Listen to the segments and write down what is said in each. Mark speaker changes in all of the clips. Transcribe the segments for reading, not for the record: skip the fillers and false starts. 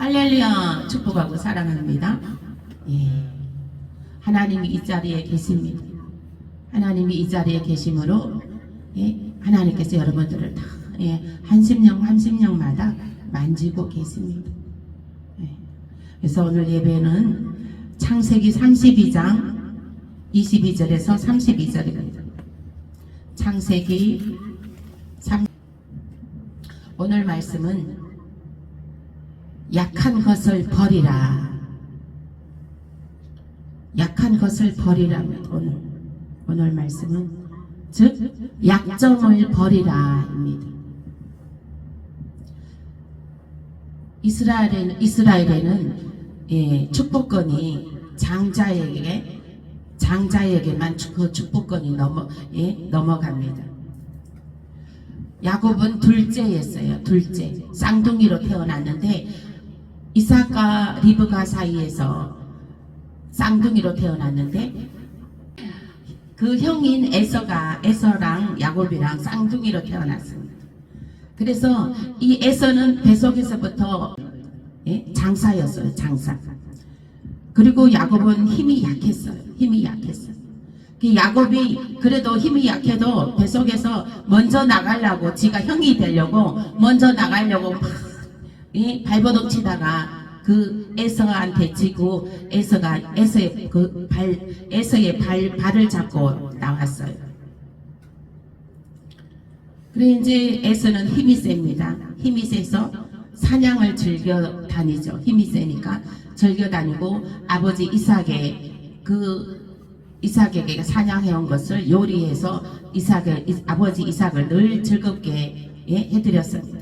Speaker 1: 할렐루야 축복하고 사랑합니다. 예. 하나님이 이 자리에 계십니다. 하나님이 이 자리에 계심으로 예. 하나님께서 여러분들을 다 예. 한심령마다 만지고 계십니다. 예. 그래서 오늘 예배는 창세기 32장 22절에서 32절입니다. 창세기 3 오늘 말씀은 약한 것을 버리라. 약한 것을 버리라입니다. 오늘 말씀은 즉 약점을 버리라입니다. 이스라엘에는 예, 축복권이 장자에게만 그 축복권이 넘어갑니다. 야곱은 둘째였어요. 둘째. 쌍둥이로 태어났는데 이삭과 리브가 사이에서 쌍둥이로 태어났는데 그 형인 에서랑 야곱이랑 쌍둥이로 태어났습니다. 그래서 이 에서는 뱃속에서부터 예? 장사였어요. 장사. 그리고 야곱은 힘이 약했어요. 그 야곱이 그래도 힘이 약해도 뱃속에서 먼저 나가려고 지가 형이 되려고 먼저 나가려고 막 발버둥 치다가 그 에서한테 지고 에서의 발을 잡고 나왔어요. 그래 이제 에서는 힘이 셉니다. 힘이 세서 사냥을 즐겨 다니죠. 힘이 세니까 즐겨 다니고 아버지 이삭에게 사냥해온 것을 요리해서 아버지 이삭을 늘 즐겁게 해드렸습니다.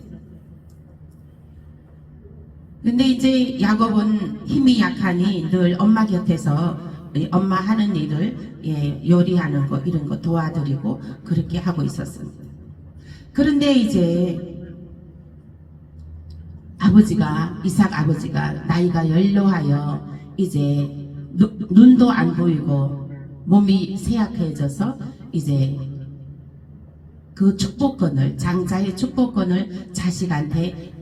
Speaker 1: 근데 이제 야곱은 힘이 약하니 늘 엄마 곁에서 엄마 하는 일을 요리하는 거 이런 거 도와드리고 그렇게 하고 있었습니다. 그런데 이제 이삭 아버지가 나이가 연로하여 이제 눈도 안 보이고 몸이 쇠약해져서 이제 그 축복권을 장자의 축복권을 자식한테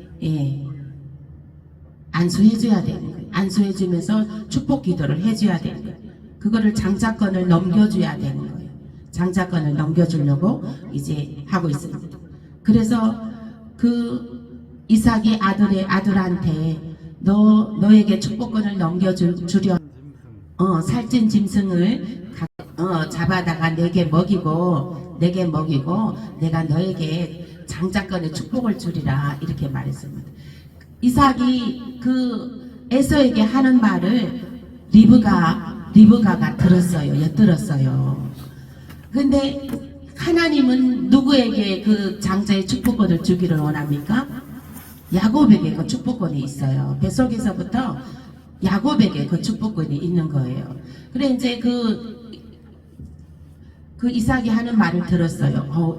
Speaker 1: 안수해줘야 되는 거예요. 안수해주면서 축복 기도를 해줘야 되는 거예요. 그거를 장자권을 넘겨줘야 되는 거예요. 장자권을 넘겨주려고 이제 하고 있습니다. 그래서 그 이삭이 아들한테 너에게 축복권을 넘겨주려 살찐 짐승을 잡아다가 내게 먹이고 내가 너에게 장자권의 축복을 주리라 이렇게 말했습니다. 이삭이 그 에서에게 하는 말을 리브가가 엿들었어요. 근데 하나님은 누구에게 그 장자의 축복권을 주기를 원합니까? 야곱에게 그 축복권이 있어요. 뱃속에서부터 야곱에게 그 축복권이 있는 거예요. 그래 이제 그 이삭이 하는 말을 들었어요.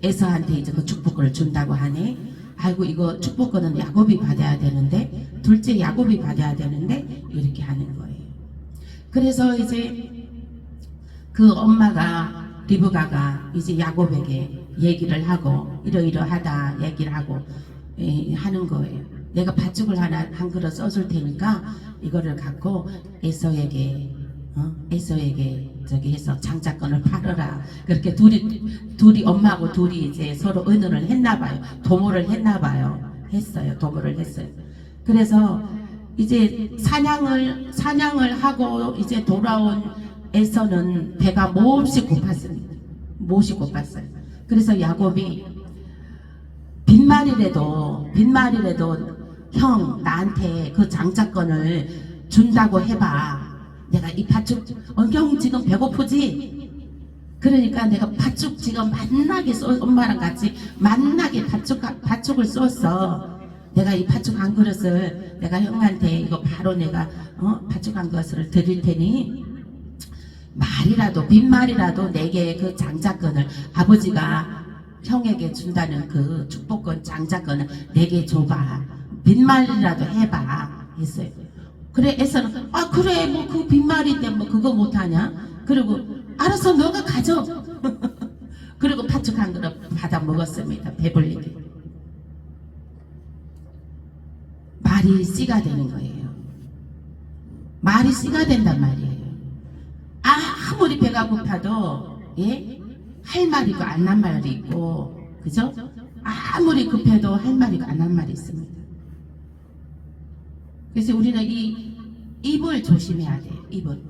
Speaker 1: 에서한테 이제 그 축복권을 준다고 하네. 아이고 이거 축복권은 야곱이 받아야 되는데 둘째 야곱이 받아야 되는데 이렇게 하는 거예요. 그래서 이제 그 엄마가 리브가가 이제 야곱에게 얘기를 하고 이러이러하다 얘기를 하고 하는 거예요. 내가 팥죽을 한 그릇 써줄 테니까 이거를 갖고 에서에게 저기 해서 장자권을 팔아라. 그렇게 둘이 엄마하고 둘이 이제 서로 의논을 했나봐요. 도모를 했나봐요. 도모를 했어요. 그래서 이제 사냥을 하고 이제 돌아온 에서는 배가 몹시 고팠어요. 그래서 야곱이 빈말이라도 형 나한테 그 장자권을 준다고 해봐. 내가 이 팥죽 형 지금 배고프지? 그러니까 내가 팥죽 지금 엄마랑 같이 만나게 팥죽을 쏘았어. 내가 이 팥죽 한 그릇을 내가 형한테 이거 바로 내가 팥죽 한 그릇을 드릴 테니 빈말이라도 내게 그 장자권을 아버지가 형에게 준다는 그 축복권 장자권을 내게 줘봐. 빈말이라도 해봐 했어요. 그래 에서는 그래 뭐 그 빈말인데 뭐 그거 못하냐. 그리고 알았어 너가 가져. 그리고 팥죽 한 그릇 받아 먹었습니다. 배불리게. 말이 씨가 되는 거예요. 말이 씨가 된단 말이에요. 아무리 배가 고파도 예? 할 말이 있고 안 한 말이 있고 그죠? 아무리 급해도 할 말이 있고 안 한 말이 있습니다. 그래서 우리는 이 입을 조심해야 돼요. 입을.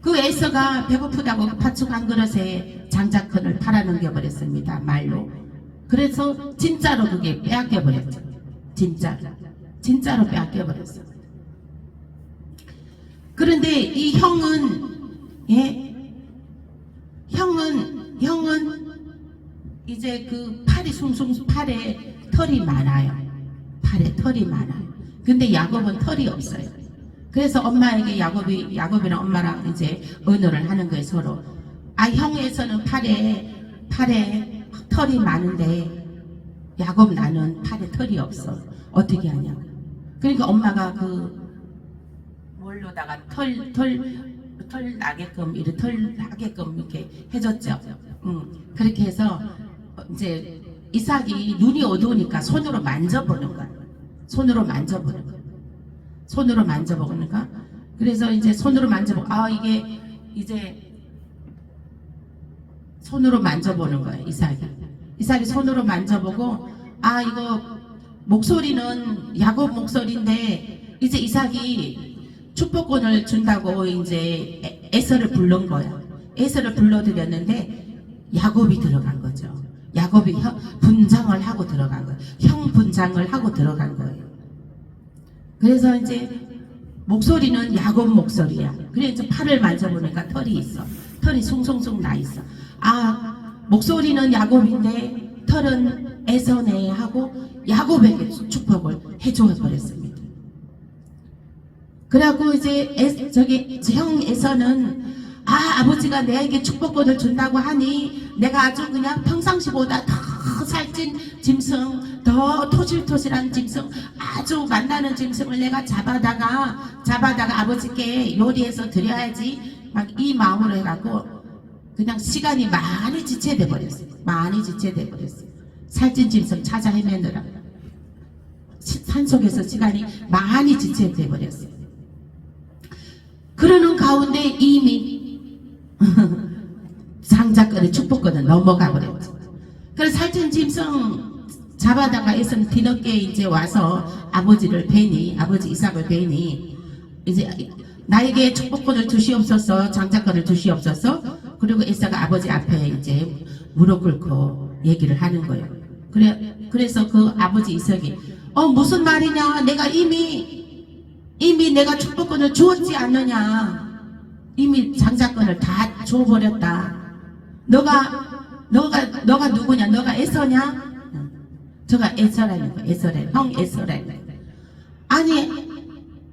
Speaker 1: 그 에서가 배고프다고 팥죽 한 그릇에 장작큰을 팔아넘겨 버렸습니다. 말로. 그래서 진짜로 그게 빼앗겨 버렸죠. 진짜로 빼앗겨 버렸어. 그런데 이 형은 예? 형은 이제 그 팔이 숭숭 팔에 털이 많아요. 팔에 털이 많아요. 근데 야곱은 털이 없어요. 그래서 엄마에게 야곱이랑 엄마랑 이제 언어를 하는 거예요, 서로. 형에서는 팔에 털이 많은데 야곱 나는 팔에 털이 없어. 어떻게 하냐. 그러니까 엄마가 뭘로다가 털 나게끔 이렇게 해줬죠. 그렇게 해서 이제 이삭이 눈이 어두우니까 손으로 만져보는 거야. 손으로 만져보는 거. 그래서 이제 손으로 만져보고 이게 이제 손으로 만져보는 거예요. 이삭이 손으로 만져보고 이거 목소리는 야곱 목소리인데 이제 이삭이 축복권을 준다고 이제 에서를 부른 거야. 에서를 불러드렸는데 야곱이 들어간 거죠. 야곱이 분장을 하고 들어간 거예요. 형 분장을 하고 들어간 거예요. 그래서 이제 목소리는 야곱 목소리야. 그래서 팔을 만져보니까 털이 있어. 털이 숭숭숭 나 있어. 목소리는 야곱인데 털은 에서네 하고 야곱에게 축복을 해줘 버렸습니다. 그래갖고 이제 형 에서는 아버지가 내게 축복권을 준다고 하니 내가 아주 그냥 평상시보다 더 살찐 짐승, 더 토실토실한 짐승, 아주 만나는 짐승을 내가 잡아다가 아버지께 요리해서 드려야지 막 이 마음으로 해갖고 그냥 시간이 많이 지체돼 버렸어요. 살찐 짐승 찾아 헤매느라 산속에서 시간이 많이 지체돼 버렸어요. 그러는 가운데 이미 장작권의 축복권은 넘어가 버렸죠. 그래서 살찐 짐승 잡아다가 에서는 뒤늦게 이제 와서 아버지 이삭을 뵈니 이제 나에게 축복권을 주시옵소서, 장작권을 주시옵소서. 그리고 에서가 아버지 앞에 이제 무릎 꿇고 얘기를 하는 거예요. 그래서 그 아버지 이삭이 무슨 말이냐? 내가 이미 내가 축복권을 주었지 않느냐? 이미 장작권을 다 줘버렸다. 너가 누구냐? 너가 에서냐? 저가 에서라는 거야. 형 에서라는 거야. 아니,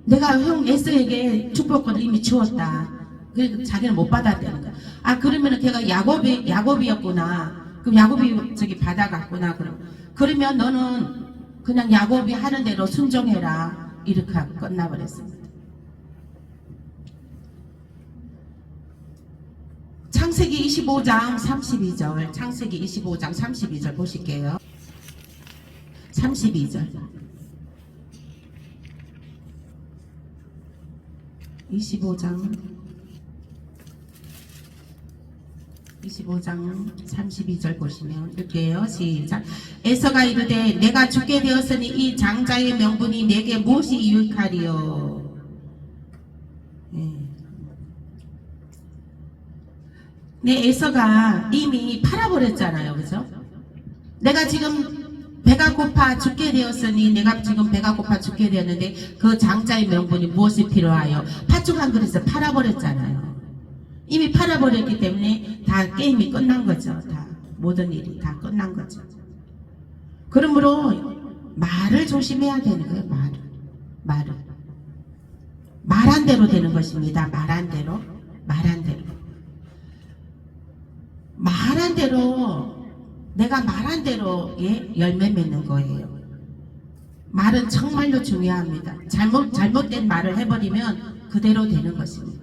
Speaker 1: 내가 형 에서에게 축복권을 이미 주었다. 그래서 자기는 못 받았다는 거야. 그러면은 걔가 야곱이었구나. 그럼 야곱이 받아갔구나. 그러면 너는 그냥 야곱이 하는 대로 순종해라. 이렇게 하고 끝나버렸습니다. 창세기 25장 32절, 창세기 25장 32절 보실게요. 32절. 25장 32절 보시면 읽게요. 시작. 에서가 이르되 내가 죽게 되었으니 이 장자의 명분이 내게 무엇이 유익하리요. 에서가 이미 팔아버렸잖아요. 그죠? 내가 지금 배가 고파 죽게 되었으니 내가 지금 배가 고파 죽게 되었는데 그 장자의 명분이 무엇이 필요하여 팥죽 한 그릇을 팔아버렸잖아요. 이미 팔아버렸기 때문에 다 게임이 끝난 거죠. 다 모든 일이 다 끝난 거죠. 그러므로 말을 조심해야 되는 거예요. 말한 대로 되는 것입니다. 말한 대로 내가 말한 대로 열매 맺는 거예요. 말은 정말로 중요합니다. 잘못된 말을 해버리면 그대로 되는 것입니다.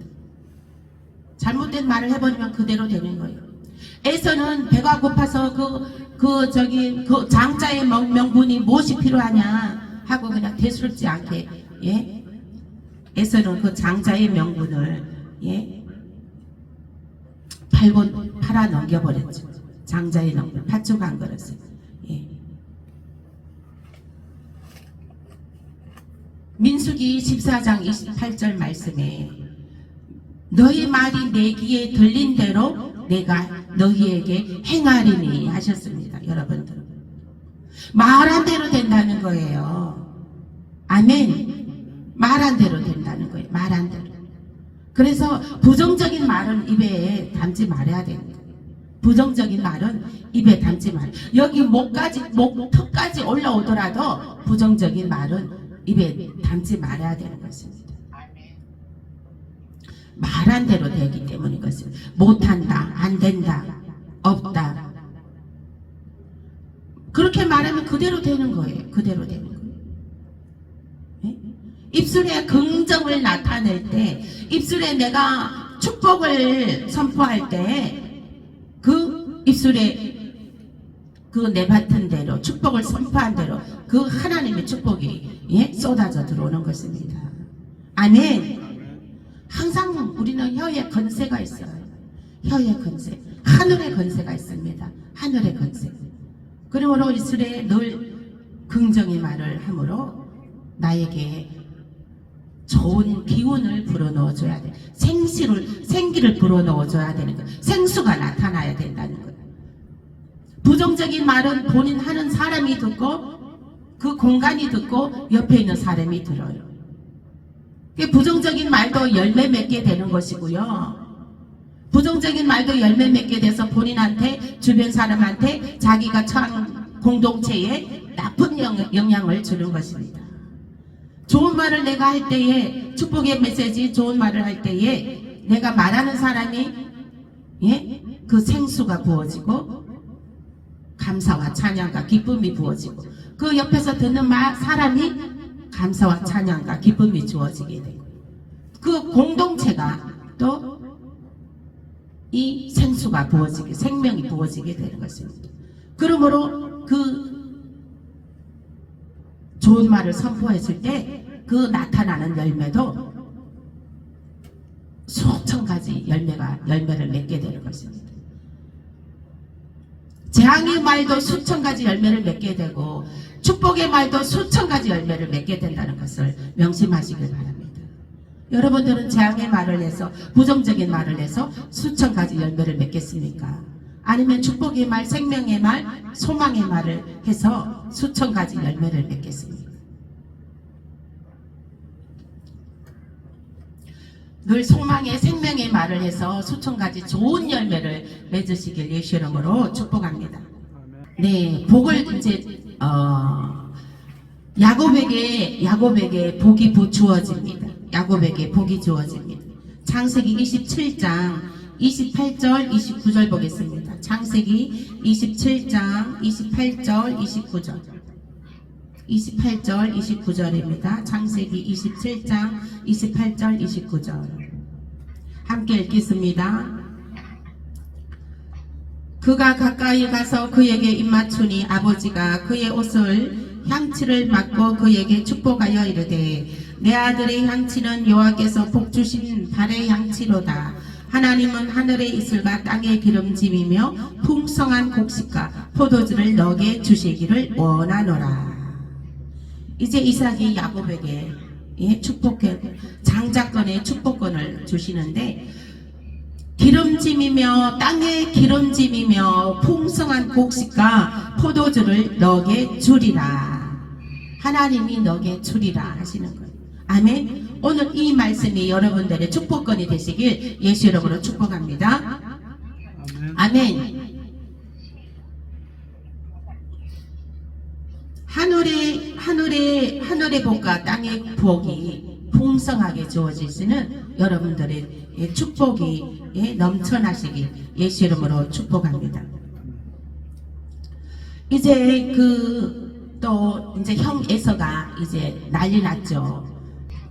Speaker 1: 잘못된 말을 해버리면 그대로 되는 거예요. 에서는 배가 고파서 그 장자의 명분이 무엇이 필요하냐 하고 그냥 대수롭지 않게 예? 에서는 그 장자의 명분을 예? 팔아 넘겨버렸죠. 장자의 명분 파초간 거였어요. 예. 민수기 14장 28절 말씀에 너희 말이 내 귀에 들린 대로 내가 너희에게 행하리니 하셨습니다. 여러분들 말한 대로 된다는 거예요. 아멘. 말한 대로 된다는 거예요. 말한 대로. 그래서 부정적인 말은 입에 담지 말아야 됩니다. 부정적인 말은 입에 담지 말. 여기 목턱까지 올라오더라도 부정적인 말은 입에 담지 말아야 되는 것입니다. 말한 대로 되기 때문인 것입니다. 못한다, 안 된다, 없다. 그렇게 말하면 그대로 되는 거예요. 그대로 되는 거예요. 네? 입술에 긍정을 나타낼 때, 입술에 내가 축복을 선포할 때, 그 입술에 그 내뱉은 대로, 축복을 선포한 대로, 그 하나님의 축복이 예? 쏟아져 들어오는 것입니다. 아멘. 항상 우리는 혀에 건세가 있어요. 혀에 건세. 하늘의 건세가 있습니다. 하늘의 건세. 그러므로 입술에 늘 긍정의 말을 하므로 나에게 좋은 기운을 불어넣어줘야 돼. 생기를 불어넣어줘야 되는 거예요. 생수가 나타나야 된다는 거예요. 부정적인 말은 본인 하는 사람이 듣고 그 공간이 듣고 옆에 있는 사람이 들어요. 부정적인 말도 열매 맺게 되는 것이고요. 부정적인 말도 열매 맺게 돼서 본인한테 주변 사람한테 자기가 처한 공동체에 나쁜 영향을 주는 것입니다. 좋은 말을 내가 할 때에 축복의 메시지 좋은 말을 할 때에 내가 말하는 사람이 예? 그 생수가 부어지고 감사와 찬양과 기쁨이 부어지고 그 옆에서 듣는 사람이 감사와 찬양과 기쁨이 주어지게 되고 그 공동체가 또 이 생수가 부어지게 생명이 부어지게 되는 것입니다. 그러므로 그 좋은 말을 선포했을 때 그 나타나는 열매도 수천 가지 열매를 맺게 되는 것입니다. 재앙의 말도 수천 가지 열매를 맺게 되고 축복의 말도 수천 가지 열매를 맺게 된다는 것을 명심하시길 바랍니다. 여러분들은 재앙의 말을 해서 부정적인 말을 해서 수천 가지 열매를 맺겠습니까? 아니면 축복의 말, 생명의 말, 소망의 말을 해서 수천 가지 열매를 맺겠습니까? 늘 소망의 생명의 말을 해서 수천 가지 좋은 열매를 맺으시길 예수 이름으로 축복합니다. 네, 복을 이제 야곱에게 복이 주어집니다. 야곱에게 복이 주어집니다. 창세기 27장 28절 29절 보겠습니다. 창세기 27장 28절 29절 28절 29절입니다. 창세기 27장 28절 29절 함께 읽겠습니다. 그가 가까이 가서 그에게 입맞추니 아버지가 그의 옷을 향치를 맡고 그에게 축복하여 이르되 내 아들의 향치는 여호와께서 복주신 발의 향치로다. 하나님은 하늘의 이슬과 땅의 기름짐이며 풍성한 곡식과 포도주를 너게 주시기를 원하노라. 이제 이삭이 야곱에게 장자권의 축복권을 주시는데 기름짐이며 땅의 기름짐이며 풍성한 곡식과 포도주를 너게 주리라. 하나님이 너게 주리라 하시는 거예요. 아멘. 오늘 이 말씀이 여러분들의 축복권이 되시길 예수 이름으로 축복합니다. 아멘. 하늘의 복과 땅의 복이 풍성하게 주어지시는 여러분들의 축복이 넘쳐나시길 예수 이름으로 축복합니다. 이제 이제 형 에서가 이제 난리 났죠.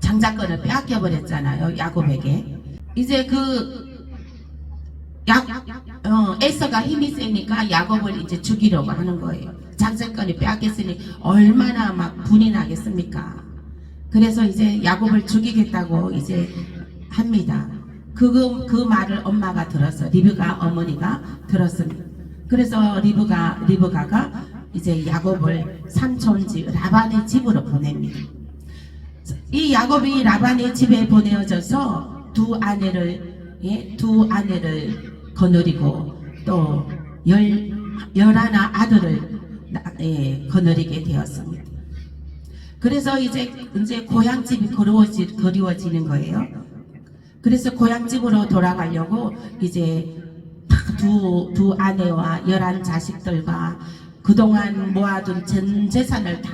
Speaker 1: 장자권을 빼앗겨 버렸잖아요, 야곱에게. 이제 에서가 힘이 세니까 야곱을 이제 죽이려고 하는 거예요. 장세권이 빼앗겼으니 얼마나 막 분이 나겠습니까? 그래서 이제 야곱을 죽이겠다고 이제 합니다. 그 말을 엄마가 들었어. 리브가 어머니가 들었습니다. 그래서 리브가가 이제 야곱을 삼촌집 라반의 집으로 보냅니다. 이 야곱이 라반의 집에 보내어져서 두 아내를 거느리고 또 11 아들을 거느리게 되었습니다. 그래서 이제 고향집이 그리워지는 거예요. 그래서 고향집으로 돌아가려고 이제 두 아내와 11 자식들과 그동안 모아둔 전 재산을 다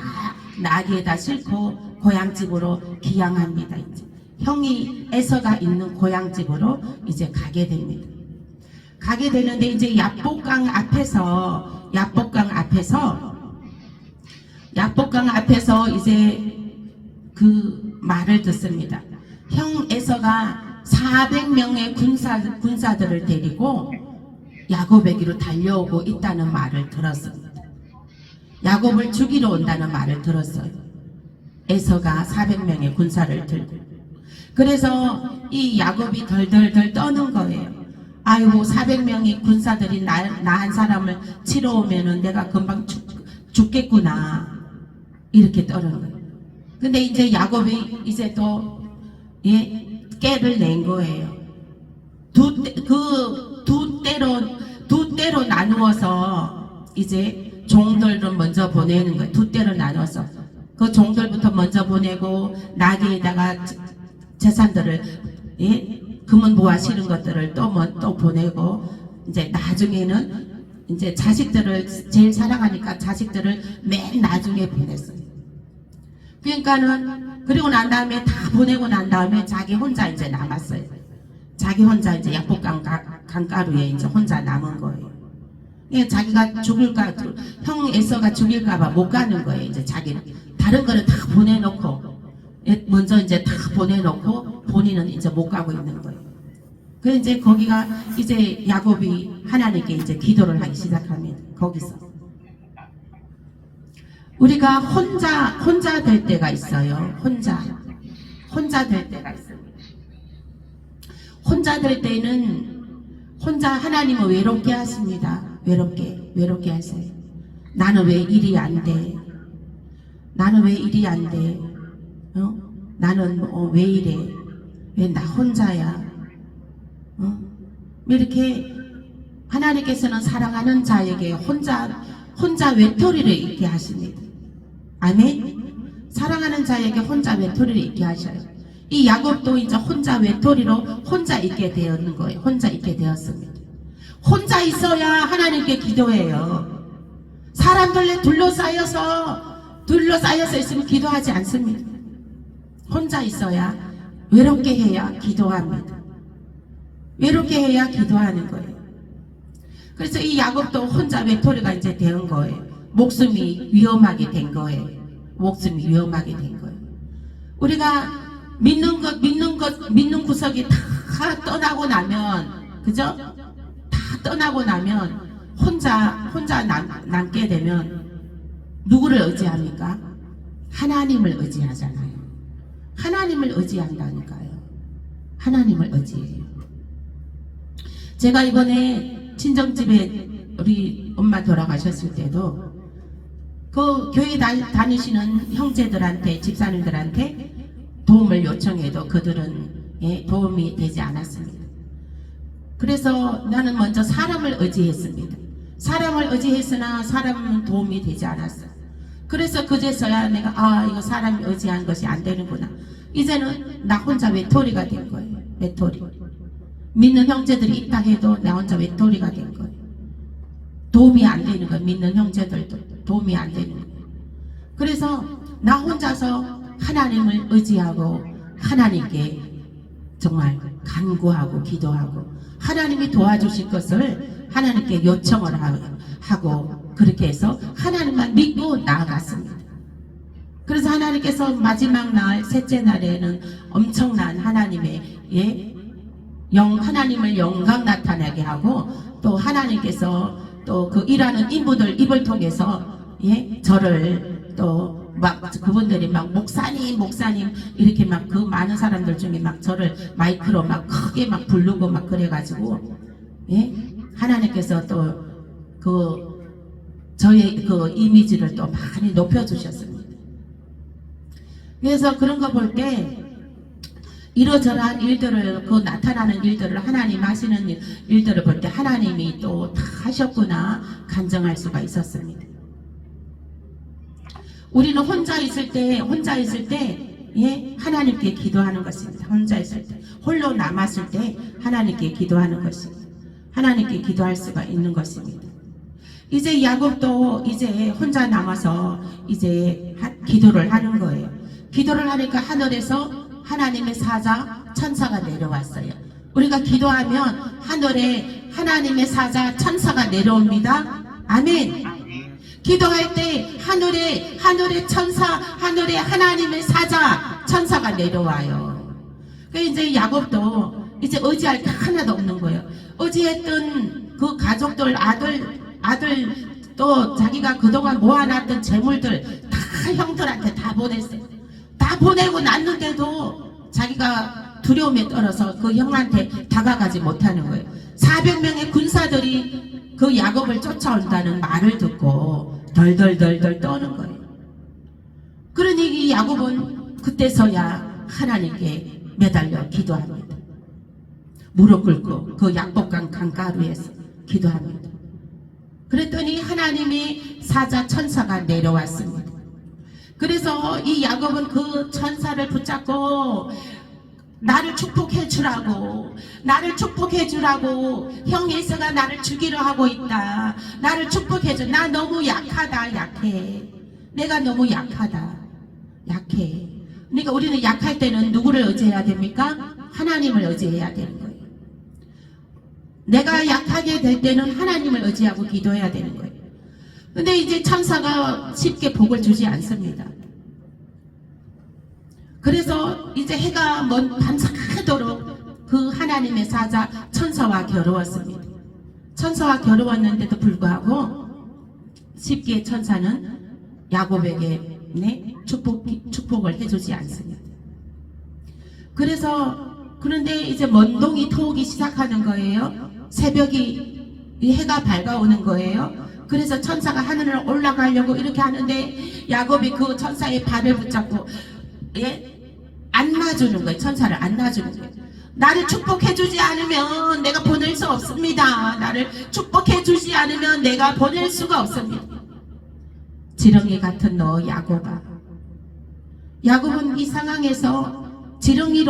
Speaker 1: 나귀에다 싣고 고향집으로 귀향합니다. 이제 형이 에서가 있는 고향집으로 이제 가게 됩니다. 가게 되는데 이제 야복강 앞에서 이제 그 말을 듣습니다. 형 에서가 400명의 군사들을 데리고 야곱에게로 달려오고 있다는 말을 들었습니다. 야곱을 죽이러 온다는 말을 들었어요. 에서가 400명의 군사를 들고. 그래서 이 야곱이 덜덜덜 떠는 거예요. 아이고 400명의 군사들이 나 한 사람을 치러 오면은 내가 금방 죽겠구나 이렇게 떠는 거예요. 근데 이제 야곱이 이제 또 깨를 낸 거예요. 두 때로 나누어서 이제 종들을 먼저 보내는 거예요. 두 때로 나눠서 그 종들부터 먼저 보내고 나귀에다가 재산들을 금은 보화 실은 것들을 또 보내고 이제 나중에는 이제 자식들을 제일 사랑하니까 자식들을 맨 나중에 보냈어요. 그러니까는 그리고 난 다음에 다 보내고 난 다음에 자기 혼자 이제 남았어요. 자기 혼자 이제 야복강 강가루에 이제 혼자 남은 거예요. 자기가 죽을까, 형 에서가 죽일까봐 못 가는 거예요. 이제 자기는 다른 거를 다 보내놓고 먼저 이제 다 보내놓고 본인은 이제 못 가고 있는 거예요. 그래서 이제 거기가 이제 야곱이 하나님께 이제 기도를 하기 시작합니다. 거기서 우리가 혼자 될 때가 있어요. 혼자 될 때가 있습니다. 혼자 될 때는 혼자 하나님을 외롭게 하십니다. 외롭게 하세요. 나는 왜 일이 안 돼? 나는 왜 일이 안 돼? 나는 왜 이래? 왜 나 혼자야? 이렇게 하나님께서는 사랑하는 자에게 혼자 외톨이를 있게 하십니다. 아멘. 사랑하는 자에게 혼자 외톨이를 있게 하셔요. 이 야곱도 이제 혼자 외톨이로 혼자 있게 되었는 거예요. 혼자 있게 되었습니다. 혼자 있어야 하나님께 기도해요. 사람들에 둘러싸여서 있으면 기도하지 않습니다. 혼자 있어야 외롭게 해야 기도합니다. 외롭게 해야 기도하는 거예요. 그래서 이 야곱도 혼자 외톨이가 이제 된 거예요. 목숨이 위험하게 된 거예요. 목숨이 위험하게 된 거예요. 우리가 믿는 구석이 다 떠나고 나면, 그죠? 다 떠나고 나면 혼자 남게 되면 누구를 의지합니까? 하나님을 의지하잖아요. 하나님을 의지한다니까요. 하나님을 의지해요. 제가 이번에 친정집에 우리 엄마 돌아가셨을 때도 그 교회 다니시는 형제들한테, 집사님들한테 도움을 요청해도 그들은 도움이 되지 않았습니다. 그래서 나는 먼저 사람을 의지했습니다. 사람을 의지했으나 사람은 도움이 되지 않았어요. 그래서 그제서야 내가 이거 사람이 의지한 것이 안 되는구나. 이제는 나 혼자 외톨이가 된 거예요. 외톨이. 믿는 형제들이 있다 해도 나 혼자 외톨이가 된 거예요. 도움이 안 되는 거예요. 믿는 형제들도 도움이 안 되는 거예요. 그래서 나 혼자서 하나님을 의지하고 하나님께 정말 간구하고 기도하고 하나님이 도와주실 것을 하나님께 요청을 하고 그렇게 해서 하나님만 믿고 나아갔습니다. 그래서 하나님께서 마지막 날 셋째 날에는 엄청난 하나님의 하나님을 영광 나타나게 하고 또 하나님께서 또 그 일하는 인부들 입을 통해서 저를 또 막 그분들이 막 목사님 이렇게 막 그 많은 사람들 중에 막 저를 마이크로 막 크게 막 부르고 막 그래가지고 하나님께서 또 그 저의 그 이미지를 또 많이 높여주셨습니다. 그래서 그런 거 볼 때 이러저러한 일들을 그 나타나는 일들을 하나님 하시는 일들을 볼 때 하나님이 또 다 하셨구나 간증할 수가 있었습니다. 우리는 혼자 있을 때 하나님께 기도하는 것입니다. 혼자 있을 때 홀로 남았을 때 하나님께 기도하는 것입니다. 하나님께 기도할 수가 있는 것입니다. 이제 야곱도 이제 혼자 남아서 이제 기도를 하는 거예요. 기도를 하니까 하늘에서 하나님의 사자 천사가 내려왔어요. 우리가 기도하면 하늘에 하나님의 사자 천사가 내려옵니다. 아멘. 기도할 때 하늘의 천사, 하늘에 하나님의 사자 천사가 내려와요. 그러니까 이제 야곱도 이제 의지할 게 하나도 없는 거예요. 의지했던 그 가족들, 아들 또 자기가 그동안 모아놨던 재물들 다 형들한테 다 보냈어요. 다 보내고 났는데도 자기가 두려움에 떨어서 그 형한테 다가가지 못하는 거예요. 400명의 군사들이 그 야곱을 쫓아온다는 말을 듣고 덜덜덜덜 떠는 거예요. 그러니 이 야곱은 그때서야 하나님께 매달려 기도합니다. 무릎 꿇고 그 약복강 강가루에서 기도합니다. 그랬더니 하나님이 사자 천사가 내려왔습니다. 그래서 이 야곱은 그 천사를 붙잡고 나를 축복해 주라고, 형 에서가 나를 죽이려 하고 있다. 나를 축복해 줘. 나 너무 약하다. 약해. 내가 너무 약하다. 약해. 그러니까 우리는 약할 때는 누구를 의지해야 됩니까? 하나님을 의지해야 되는 거예요. 내가 약하게 될 때는 하나님을 의지하고 기도해야 되는 거예요. 근데 이제 천사가 쉽게 복을 주지 않습니다. 그래서 이제 해가 밤새도록 그 하나님의 사자 천사와 겨루었습니다. 천사와 겨루었는데도 불구하고 쉽게 천사는 야곱에게 축복을 해주지 않습니다. 그런데 이제 먼동이 터오기 시작하는 거예요. 새벽이 해가 밝아오는 거예요. 그래서 천사가 하늘을 올라가려고 이렇게 하는데 야곱이 그 천사의 발을 붙잡고 안 놔주는 거예요. 천사를 안 놔주는 거예요. 나를 축복해주지 않으면 내가 보낼 수 없습니다. 나를 축복해주지 않으면 내가 보낼 수가 없습니다. 지렁이 같은 너 야곱아. 야곱은 이 상황에서 지렁이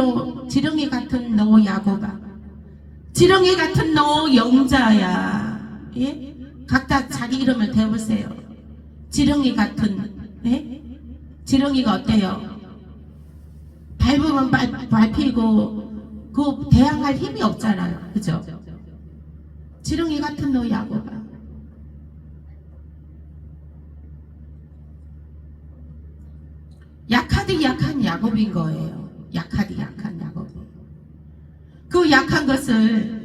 Speaker 1: 같은 너 야곱아, 지렁이 같은 너 영자야. 각자 자기 이름을 대보세요. 지렁이 같은, 지렁이가 어때요? 밟으면 밟히고 그 대항할 힘이 없잖아요. 그죠? 지렁이 같은 너 야곱아. 약하디 약한 야곱인 거예요. 약하디 약한 야곱. 그 약한 것을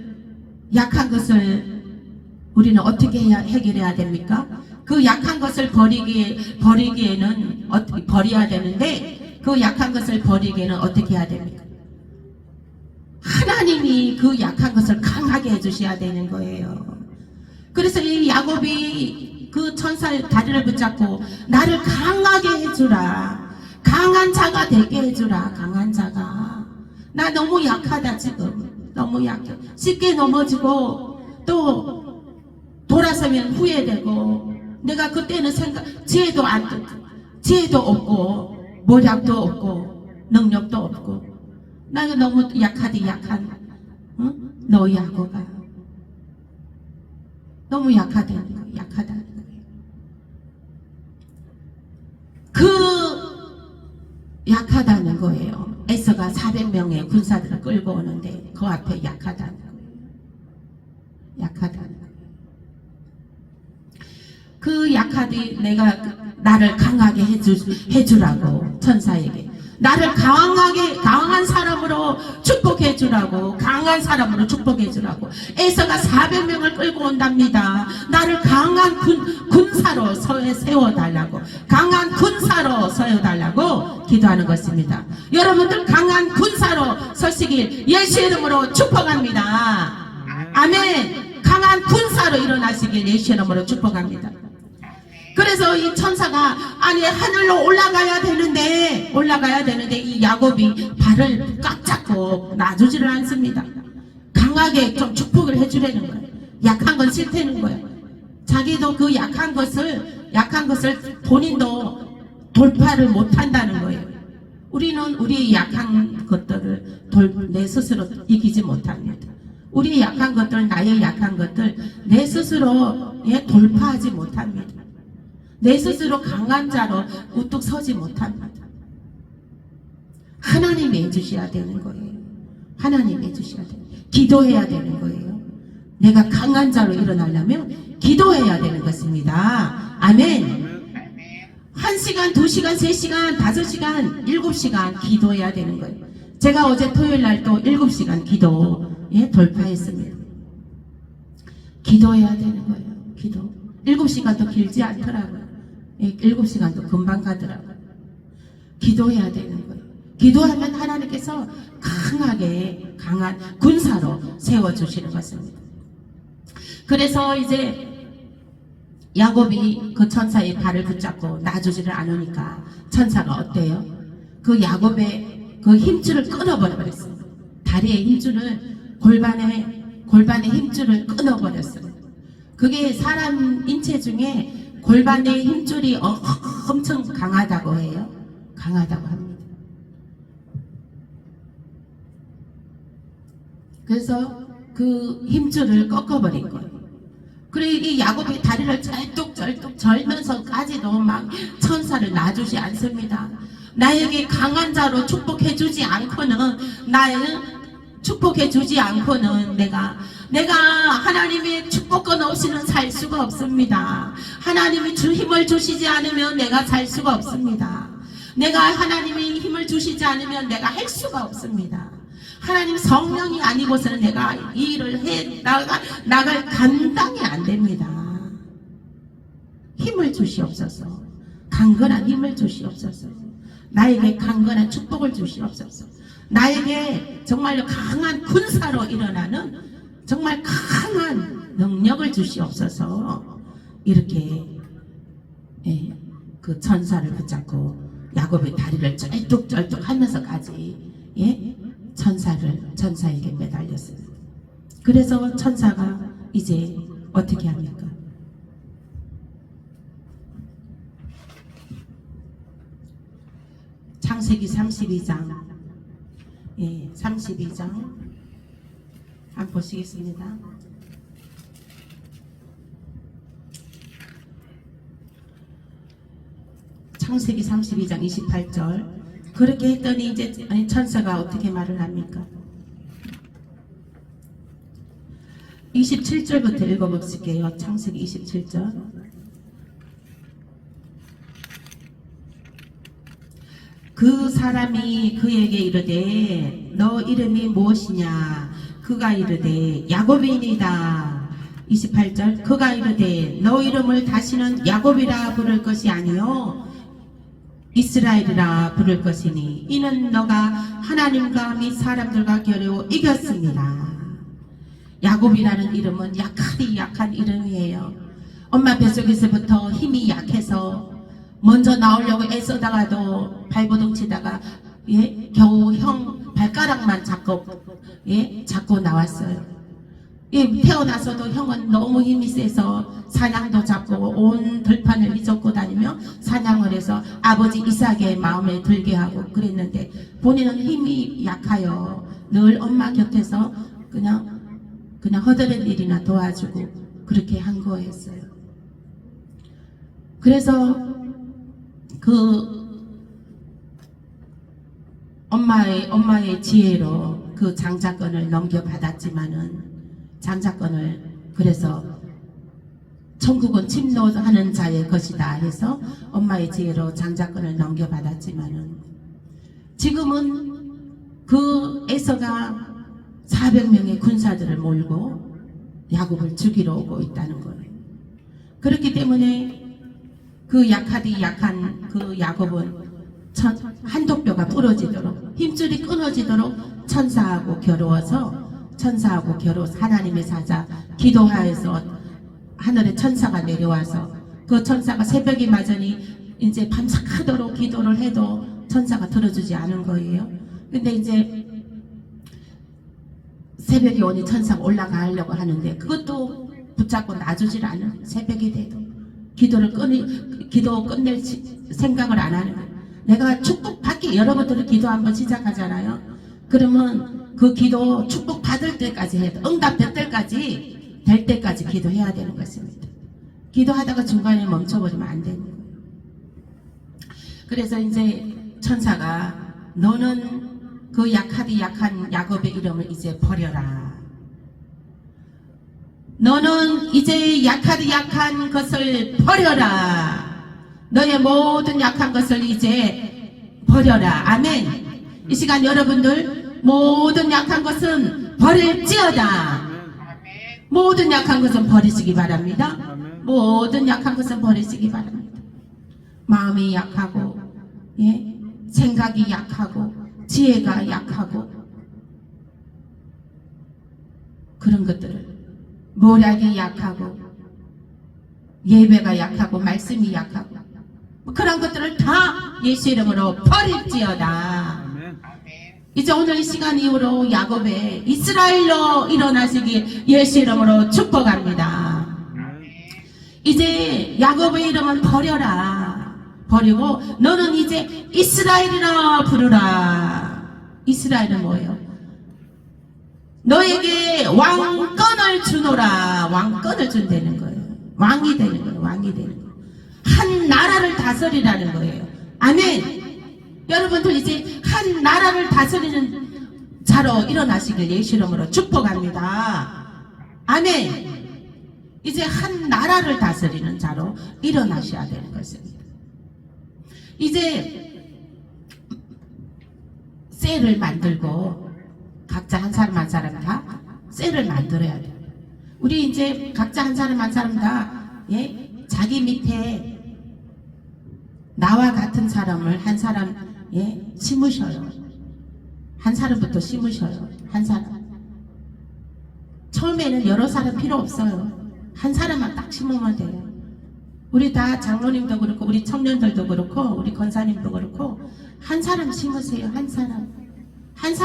Speaker 1: 우리는 어떻게 해결해야 됩니까? 그 약한 것을 버리기에는 버려야 되는데 그 약한 것을 버리기에는 어떻게 해야 됩니까? 하나님이 그 약한 것을 강하게 해주셔야 되는 거예요. 그래서 이 야곱이 그 천사의 다리를 붙잡고 나를 강하게 해주라. 강한 자가 되게 해주라. 강한 자가. 나 너무 약하다 지금. 너무 약해. 쉽게 넘어지고 또 돌아서면 후회되고 내가 그때는 지혜도 없고 모략도 없고 능력도 없고 나가 너무 약하디 약한 너 야곱아. 너무 약하다는 거예요. 약하다는 거예요. 에서가 400명의 군사들을 끌고 오는데 그 앞에 약하다는 거예요. 그 약하디 나를 강하게 해주라고 천사에게 나를 강한 사람을 사람으로 축복해 주라고, 강한 사람으로 축복해 주라고. 에서가 400명을 끌고 온답니다. 나를 강한 군사로 세워달라고, 강한 군사로 세워달라고 기도하는 것입니다. 여러분들 강한 군사로 서시길 예수 이름으로 축복합니다. 아멘. 강한 군사로 일어나시길 예수 이름으로 축복합니다. 그래서 이 천사가 아니 하늘로 올라가야 되는데 이 야곱이 발을 꽉 잡고 놔주지를 않습니다. 강하게 좀 축복을 해주려는 거예요. 약한 건 싫다는 거예요. 자기도 그 약한 것을 본인도 돌파를 못한다는 거예요. 우리는 우리의 약한 것들을 내 스스로 이기지 못합니다. 우리의 약한 것들, 나의 약한 것들 내 스스로 돌파하지 못합니다. 내 스스로 강한 자로 우뚝 서지 못합니다. 하나님이 해주셔야 되는 거예요. 하나님이 해주셔야 돼요. 기도해야 되는 거예요. 내가 강한 자로 일어나려면 기도해야 되는 것입니다. 아멘. 1시간, 2시간, 3시간, 5시간, 7시간 기도해야 되는 거예요. 제가 어제 토요일 날 또 7시간 기도 돌파했습니다. 기도해야 되는 거예요. 기도. 7시간도 길지 않더라고요. 7시간도 금방 가더라고요. 기도해야 되는 거예요. 기도하면 하나님께서 강한 군사로 세워주시는 것입니다. 그래서 이제 야곱이 그 천사의 발을 붙잡고 놔주지를 않으니까 천사가 어때요? 그 야곱의 그 힘줄을 끊어버렸어요. 다리의 힘줄을, 골반의 힘줄을 끊어버렸어요. 그게 사람 인체 중에 골반의 힘줄이 엄청 강하다고 해요. 강하다고 합니다. 그래서 그 힘줄을 꺾어버린 거예요. 그리고 이 야곱이 다리를 쩔뚝쩔뚝 절면서까지도 막 천사를 놔주지 않습니다. 나에게 강한 자로 축복해주지 않고는, 축복해주지 않고는 내가 하나님의 축복권 없이는 살 수가 없습니다. 하나님이 힘을 주시지 않으면 내가 살 수가 없습니다. 내가 하나님이 힘을 주시지 않으면 내가 할 수가 없습니다. 하나님 성령이 아니고서는 내가 이 일을 나갈 감당이 안 됩니다. 힘을 주시옵소서. 강건한 힘을 주시옵소서. 나에게 강건한 축복을 주시옵소서. 나에게 정말로 강한 군사로 일어나는 정말 강한 능력을 주시옵소서. 이렇게 그 천사를 붙잡고 야곱의 다리를 쩔뚝쩔뚝 하면서까지 천사에게 매달렸습니다. 그래서 천사가 이제 어떻게 합니까? 창세기 32장 32장 한번 보시겠습니다. 창세기 32장 28절. 그렇게 했더니 이제 천사가 어떻게 말을 합니까? 27절부터 읽어볼게요. 창세기 27절. 그 사람이 그에게 이르되 너 이름이 무엇이냐? 그가 이르되 야곱이니이다. 28절. 그가 이르되 너 이름을 다시는 야곱이라 부를 것이 아니요 이스라엘이라 부를 것이니 이는 너가 하나님과 및 사람들과 겨루어 이겼습니다. 야곱이라는 이름은 약한 이름이에요. 엄마 뱃속에서부터 힘이 약해서 먼저 나오려고 애써다가도 발버둥 치다가 겨우 형 발가락만 잡고 나왔어요. 태어나서도 형은 너무 힘이 세서 사냥도 잡고 온 들판을 휘젓고 다니며 사냥을 해서 아버지 이삭의 마음에 들게 하고 그랬는데 본인은 힘이 약하여 늘 엄마 곁에서 그냥 허드렛 일이나 도와주고 그렇게 한 거였어요. 그래서 그 엄마의 지혜로 그 장자권을 넘겨받았지만은 그래서 천국은 침노하는 자의 것이다 해서 엄마의 지혜로 장자권을 넘겨받았지만은 지금은 그 에서가 400명의 군사들을 몰고 야곱을 죽이러 오고 있다는 거예요. 그렇기 때문에 그 약하디 약한 그 야곱은 한독뼈가 부러지도록, 힘줄이 끊어지도록 천사하고 겨루어서 하나님의 사자 기도하여서 하늘에 천사가 내려와서 그 천사가 새벽이 맞으니 이제 밤새도록 기도를 해도 천사가 들어주지 않은 거예요. 근데 이제 새벽이 오니 천사가 올라가려고 하는데 그것도 붙잡고 놔주질 않은, 새벽이 돼도 기도 끝낼 생각을 안 하는 거예요. 내가 축복받기, 여러분들은 기도 한번 시작하잖아요. 그러면 그 기도 축복 받을 때까지 해도, 응답될 때까지 기도해야 되는 것입니다. 기도하다가 중간에 멈춰버리면 안 되는 거예요. 그래서 이제 천사가 너는 그 약하디 약한 야곱의 이름을 이제 버려라. 너는 이제 약하디 약한 것을 버려라. 너의 모든 약한 것을 이제 버려라. 아멘. 이 시간 여러분들 모든 약한 것은 버릴지어다. 모든 약한 것은 버리시기 바랍니다. 모든 약한 것은 버리시기 바랍니다. 마음이 약하고, 예? 생각이 약하고, 지혜가 약하고, 그런 것들을, 모략이 약하고, 예배가 약하고, 말씀이 약하고, 그런 것들을 다 예수 이름으로 버릴지어다. 이제 오늘 이 시간 이후로 야곱의 이스라엘로 일어나시기 예수 이름으로 축복합니다. 이제 야곱의 이름은 버려라. 버리고 너는 이제 이스라엘이라 부르라. 이스라엘은 뭐예요? 너에게 왕권을 주노라. 왕권을 준다는 거예요. 왕이 되는 거예요. 왕이 되는 거예요. 한 나라를 다스리라는 거예요. 아멘. 여러분들 이제 한 나라를 다스리는 자로 일어나시길 예수 이름으로 축복합니다. 아멘. 이제 한 나라를 다스리는 자로 일어나셔야 되는 것입니다. 이제 셀을 만들고 각자 한 사람 한 사람 다 셀을 만들어야 돼요. 우리 이제 각자 한 사람 한 사람 다, 예? 자기 밑에 나와 같은 사람을 한 사람, 예? 심으셔요. 한 사람부터 심으셔요. 한 사람. 처음에는 여러 사람 필요 없어요. 한 사람만 딱 심으면 돼요. 우리 다 장로님도 그렇고 우리 청년들도 그렇고 우리 권사님도 그렇고 한 사람 심으세요. 한 사람. 한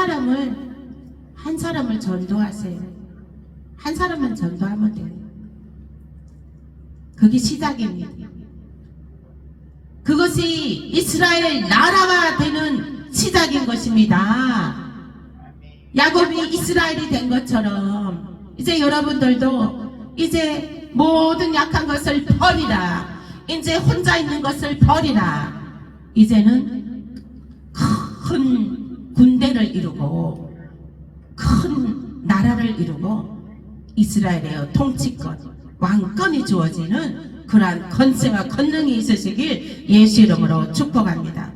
Speaker 1: 사람을 전도하세요. 한 사람만 전도하면 돼요. 그게 시작입니다. 그것이 이스라엘 나라가 되는 시작인 것입니다. 야곱이 이스라엘이 된 것처럼 이제 여러분들도 이제 모든 약한 것을 버리라. 이제 혼자 있는 것을 버리라. 이제는 큰 군대를 이루고 큰 나라를 이루고 이스라엘의 통치권, 왕권이 주어지는 그러한 권세와 권능이 있으시길 예수 이름으로 축복합니다.